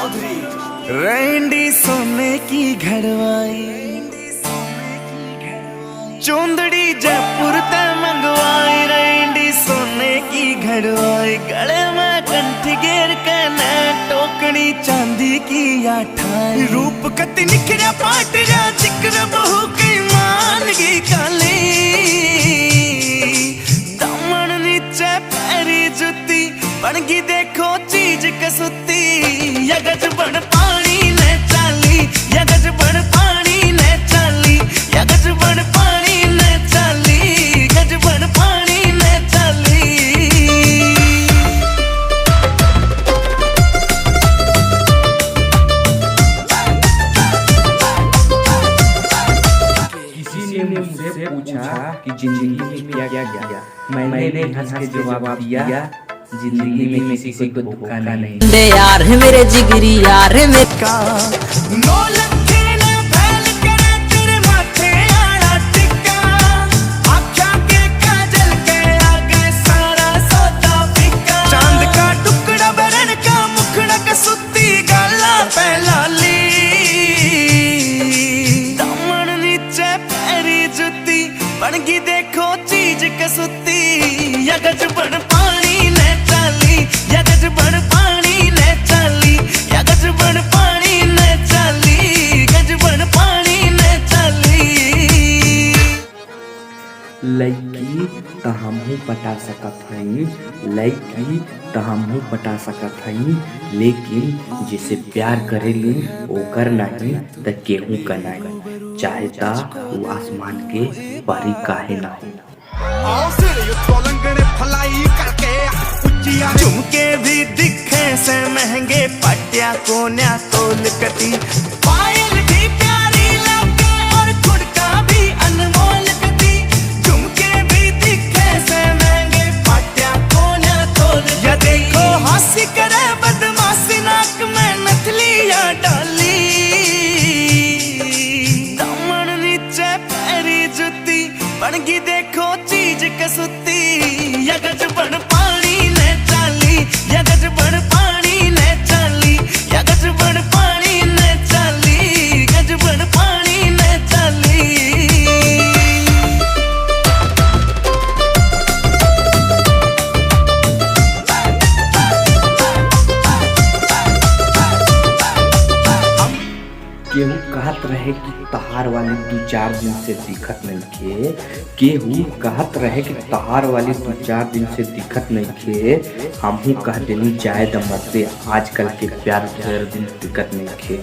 Randy सोने की घड़वाई, चुंदड़ी जयपुर ते मंगवाई। रैंडी सोने की घड़वाई, गले में कंठी घेर के न टोकनी चांदी की आठाई। रूप कति निखरा पाटरा जिक्र बहु की मान की काली। दामन नीचे पैरी जुती बनगी देखो चीज कसुती। यगज बन पानी ने चाली, यगज बन पानी ने चाली, यगज बन पानी ने चाली, गज बन पानी ने चाली। किसी ने मुझसे पूछा कि जिंदगी में क्या क्या किया, मैंने हंस के जवाब दिया, जिंदगी में किसी को धोखा नहीं दे यार है मेरे जिगरी यार है मेरे का। नो लखे ने फैल करे तेरे माथे आड़ा टिक्का। आँखों के काजल के आगे सारा सौदा फिक्का। चांद का टुकड़ा बरन का मुखड़ा कसुती गाला पहलाली। दामन नीचे पैरी जुती बनगी देखो चीज कसुती। यगज बन पानी ने चाली, यगज बन पानी ने चाली, यगज बन पानी ने चाली, गज बन पानी ने चाली। लड़की त हमहू पटा सकत हई, लड़की त हमहू पटा सकत हई, लेकिन जिसे प्यार करेली ओकर नहीं त केहू का नहीं, चाहे ता वो आसमान के परी काहे ना हो। झुमके भी दिखे से महंगे पटिया कोन्या तोल कती। पायल भी प्यारी लगे और खुड़का भी अनमोल कती। झुमके भी दिखे से महंगे पटिया कोन्या तोल। या देखो हंसी करे बदमाशी नाक में नथलियां डाली। दामन नीचे पैरी जुती बनगी देखो चीज कसुती। यगज बन पानी ने चाली, यगज बन पानी ने चाली, यगज बन पानी ने चाली, गज बन पानी ने चाली। केहू कहत रहे कि तहार वाली 2-4 दिन से दिखत नहीं खे, केहू कहत रहे कि तहार वाली 2-4 दिन से दिखत नहीं खे। हमहू कह देनी जाए द मर्दे, आजकल के प्यार 2 दिन दिक्कत नहीं खे।